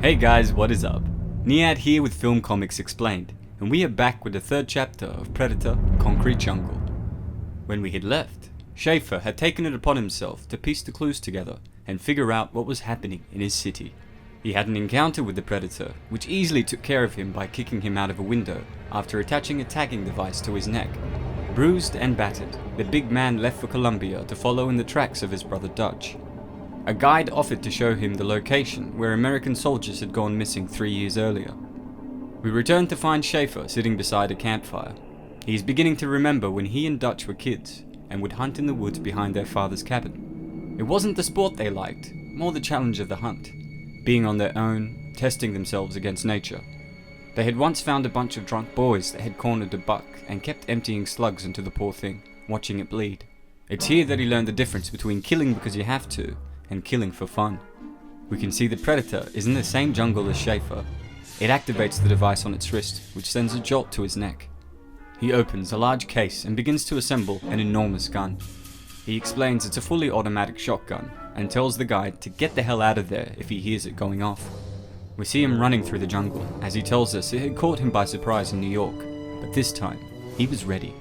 Hey guys, what is up? Niad here with Film Comics Explained, and we are back with the third chapter of Predator: Concrete Jungle. When we had left, Schaefer had taken it upon himself to piece the clues together and figure out what was happening in his city. He had an encounter with the Predator, which easily took care of him by kicking him out of a window after attaching a tagging device to his neck. Bruised and battered, the big man left for Colombia to follow in the tracks of his brother Dutch. A guide offered to show him the location where American soldiers had gone missing 3 years earlier. We returned to find Schaefer sitting beside a campfire. He is beginning to remember when he and Dutch were kids and would hunt in the woods behind their father's cabin. It wasn't the sport they liked, more the challenge of the hunt, being on their own, testing themselves against nature. They had once found a bunch of drunk boys that had cornered a buck and kept emptying slugs into the poor thing, watching it bleed. It's here that he learned the difference between killing because you have to and killing for fun. We can see the Predator is in the same jungle as Schaefer. It activates the device on its wrist, which sends a jolt to his neck. He opens a large case and begins to assemble an enormous gun. He explains it's a fully automatic shotgun and tells the guide to get the hell out of there if he hears it going off. We see him running through the jungle as he tells us it had caught him by surprise in New York, but this time he was ready.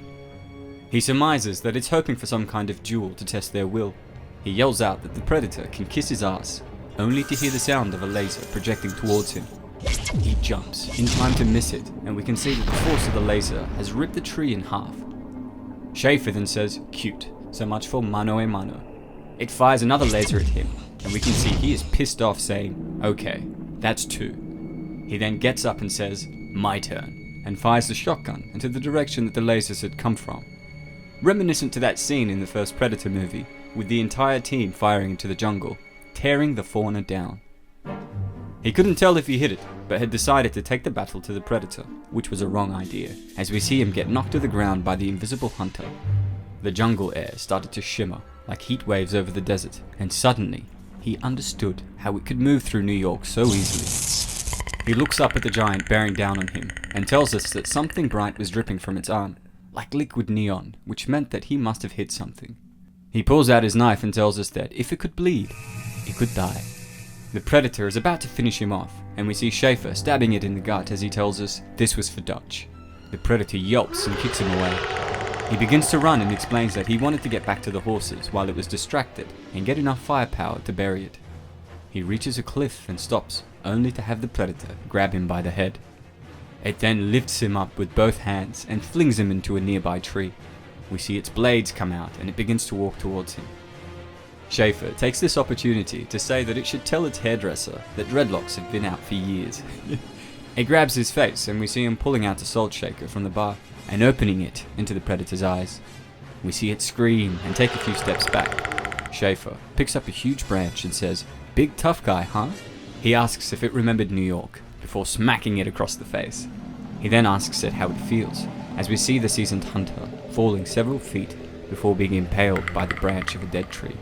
He surmises that it's hoping for some kind of duel to test their will. He yells out that the Predator can kiss his ass, only to hear the sound of a laser projecting towards him. He jumps, in time to miss it, and we can see that the force of the laser has ripped the tree in half. Schaefer then says, "Cute, so much for mano a mano." It fires another laser at him, and we can see he is pissed off, saying, "Okay, that's 2. He then gets up and says, "My turn," and fires the shotgun into the direction that the lasers had come from. Reminiscent to that scene in the first Predator movie, with the entire team firing into the jungle, tearing the fauna down. He couldn't tell if he hit it, but had decided to take the battle to the Predator, which was a wrong idea, as we see him get knocked to the ground by the invisible hunter. The jungle air started to shimmer like heat waves over the desert, and suddenly, he understood how it could move through New York so easily. He looks up at the giant bearing down on him, and tells us that something bright was dripping from its arm, like liquid neon, which meant that he must have hit something. He pulls out his knife and tells us that if it could bleed, it could die. The Predator is about to finish him off, and we see Schaefer stabbing it in the gut as he tells us this was for Dutch. The Predator yelps and kicks him away. He begins to run and explains that he wanted to get back to the horses while it was distracted and get enough firepower to bury it. He reaches a cliff and stops, only to have the Predator grab him by the head. It then lifts him up with both hands and flings him into a nearby tree. We see its blades come out and it begins to walk towards him. Schaefer takes this opportunity to say that it should tell its hairdresser that dreadlocks have been out for years. It grabs his face and we see him pulling out a salt shaker from the bar and opening it into the Predator's eyes. We see it scream and take a few steps back. Schaefer picks up a huge branch and says, "Big tough guy, huh?" He asks if it remembered New York before smacking it across the face. He then asks it how it feels, as we see the seasoned hunter falling several feet before being impaled by the branch of a dead tree.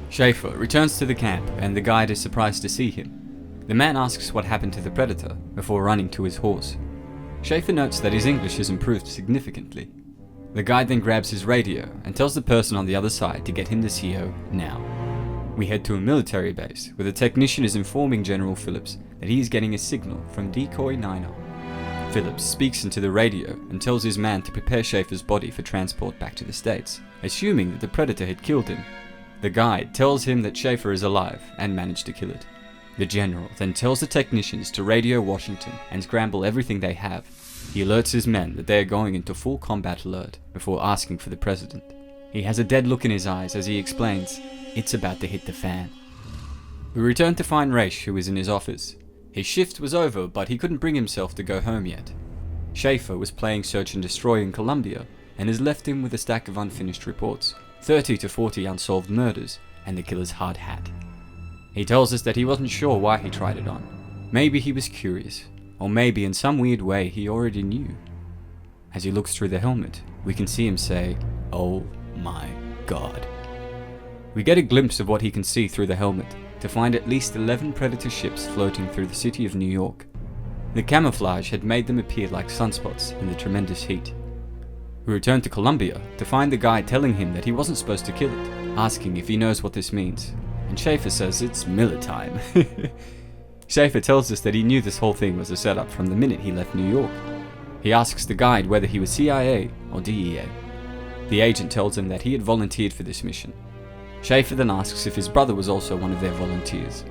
Schaefer returns to the camp and the guide is surprised to see him. The man asks what happened to the Predator before running to his horse. Schaefer notes that his English has improved significantly. The guide then grabs his radio and tells the person on the other side to get him to CO now. We head to a military base where the technician is informing General Phillips that he is getting a signal from Decoy 90. Phillips speaks into the radio and tells his man to prepare Schaefer's body for transport back to the States, assuming that the Predator had killed him. The guide tells him that Schaefer is alive and managed to kill it. The general then tells the technicians to radio Washington and scramble everything they have. He alerts his men that they are going into full combat alert before asking for the president. He has a dead look in his eyes as he explains, "It's about to hit the fan." We return to find Raish, who is in his office. His shift was over, but he couldn't bring himself to go home yet. Schaefer was playing Search and Destroy in Colombia and has left him with a stack of unfinished reports, 30 to 40 unsolved murders, and the killer's hard hat. He tells us that he wasn't sure why he tried it on. Maybe he was curious, or maybe in some weird way he already knew. As he looks through the helmet, we can see him say, "Oh my God." We get a glimpse of what he can see through the helmet, to find at least 11 Predator ships floating through the city of New York. The camouflage had made them appear like sunspots in the tremendous heat. We return to Colombia to find the guy telling him that he wasn't supposed to kill it, asking if he knows what this means, and Schaefer says it's Miller time. Schaefer tells us that he knew this whole thing was a setup from the minute he left New York. He asks the guide whether he was CIA or DEA. The agent tells him that he had volunteered for this mission. Schaefer then asks if his brother was also one of their volunteers.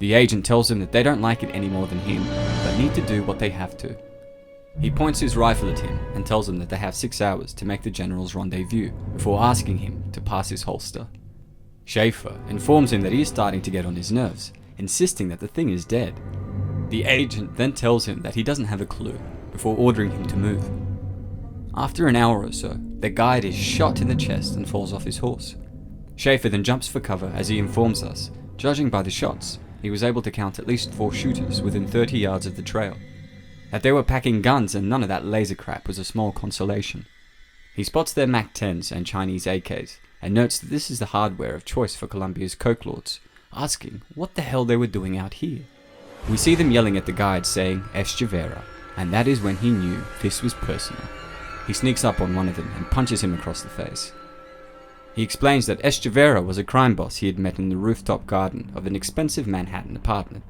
The agent tells him that they don't like it any more than him, but need to do what they have to. He points his rifle at him and tells him that they have 6 hours to make the general's rendezvous before asking him to pass his holster. Schaefer informs him that he is starting to get on his nerves, insisting that the thing is dead. The agent then tells him that he doesn't have a clue before ordering him to move. After an hour or so, the guide is shot in the chest and falls off his horse. Schaefer then jumps for cover as he informs us, judging by the shots, he was able to count at least 4 shooters within 30 yards of the trail. That they were packing guns and none of that laser crap was a small consolation. He spots their MAC-10s and Chinese AKs, and notes that this is the hardware of choice for Colombia's coke lords, asking what the hell they were doing out here. We see them yelling at the guide saying Echeverria, and that is when he knew this was personal. He sneaks up on one of them and punches him across the face. He explains that Echeverria was a crime boss he had met in the rooftop garden of an expensive Manhattan apartment.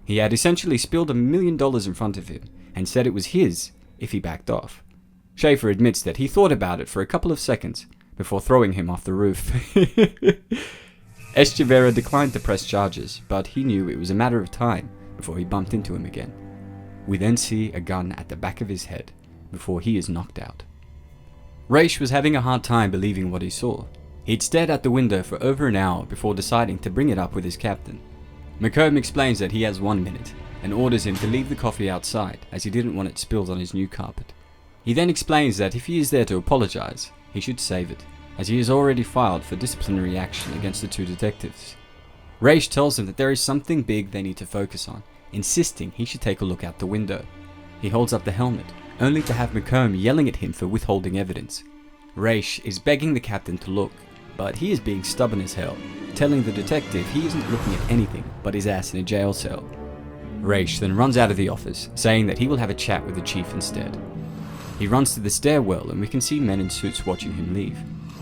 He had essentially spilled $1 million in front of him and said it was his if he backed off. Schaefer admits that he thought about it for a couple of seconds before throwing him off the roof. Echeverria declined to press charges, but he knew it was a matter of time before he bumped into him again. We then see a gun at the back of his head before he is knocked out. Raish was having a hard time believing what he saw. He'd stared out the window for over an hour before deciding to bring it up with his captain. McComb explains that he has 1 minute and orders him to leave the coffee outside as he didn't want it spilled on his new carpet. He then explains that if he is there to apologize, he should save it, as he has already filed for disciplinary action against the 2 detectives. Raish tells him that there is something big they need to focus on, insisting he should take a look out the window. He holds up the helmet, only to have McComb yelling at him for withholding evidence. Raish is begging the captain to look, but he is being stubborn as hell, telling the detective he isn't looking at anything but his ass in a jail cell. Raish then runs out of the office, saying that he will have a chat with the chief instead. He runs to the stairwell and we can see men in suits watching him leave.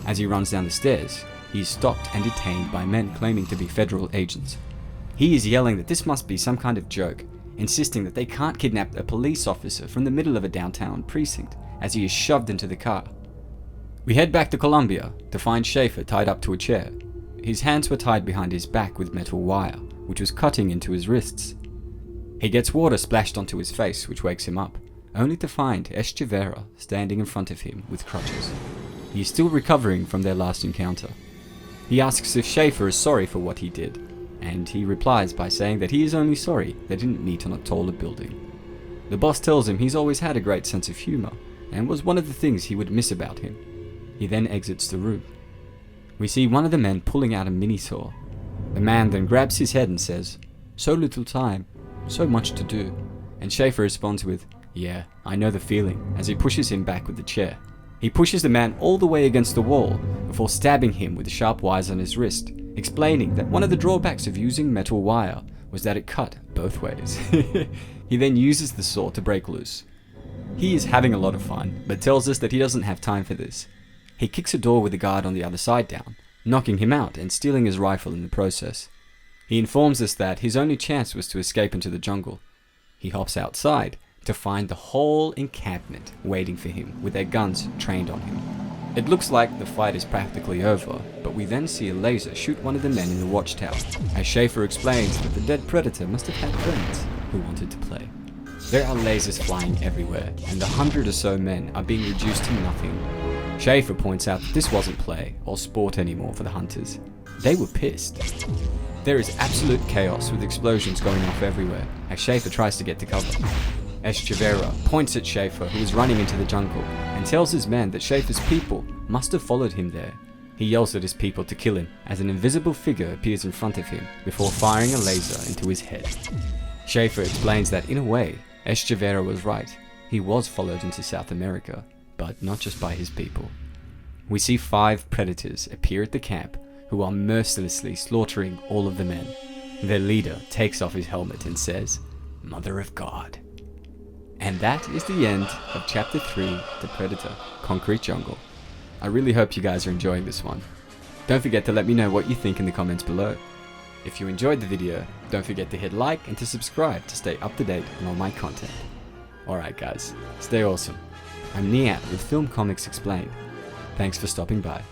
As he runs down the stairs, he is stopped and detained by men claiming to be federal agents. He is yelling that this must be some kind of joke, insisting that they can't kidnap a police officer from the middle of a downtown precinct as he is shoved into the car. We head back to Colombia to find Schaefer tied up to a chair. His hands were tied behind his back with metal wire, which was cutting into his wrists. He gets water splashed onto his face, which wakes him up, only to find Echeverria standing in front of him with crutches. He is still recovering from their last encounter. He asks if Schaefer is sorry for what he did, and he replies by saying that he is only sorry they didn't meet on a taller building. The boss tells him he's always had a great sense of humor, and was one of the things he would miss about him. He then exits the room. We see one of the men pulling out a mini saw. The man then grabs his head and says, "So little time, so much to do," and Schaefer responds with, "Yeah, I know the feeling," as he pushes him back with the chair. He pushes the man all the way against the wall before stabbing him with the sharp wires on his wrist, explaining that one of the drawbacks of using metal wire was that it cut both ways. He then uses the saw to break loose. He is having a lot of fun, but tells us that he doesn't have time for this. He kicks a door with the guard on the other side down, knocking him out and stealing his rifle in the process. He informs us that his only chance was to escape into the jungle. He hops outside to find the whole encampment waiting for him with their guns trained on him. It looks like the fight is practically over, but we then see a laser shoot one of the men in the watchtower, as Schaefer explains that the dead predator must have had friends who wanted to play. There are lasers flying everywhere, and the 100 or so men are being reduced to nothing. Schaefer points out that this wasn't play or sport anymore for the hunters. They were pissed. There is absolute chaos with explosions going off everywhere, as Schaefer tries to get to cover. Echeverria points at Schaefer, who is running into the jungle, and tells his men that Schaefer's people must have followed him there. He yells at his people to kill him, as an invisible figure appears in front of him before firing a laser into his head. Schaefer explains that in a way, Echeverria was right. He was followed into South America, but not just by his people. We see 5 predators appear at the camp who are mercilessly slaughtering all of the men. Their leader takes off his helmet and says, "Mother of God." And that is the end of Chapter 3, The Predator, Concrete Jungle. I really hope you guys are enjoying this one. Don't forget to let me know what you think in the comments below. If you enjoyed the video, don't forget to hit like and to subscribe to stay up to date on all my content. Alright guys, stay awesome. I'm Niat with Film Comics Explained. Thanks for stopping by.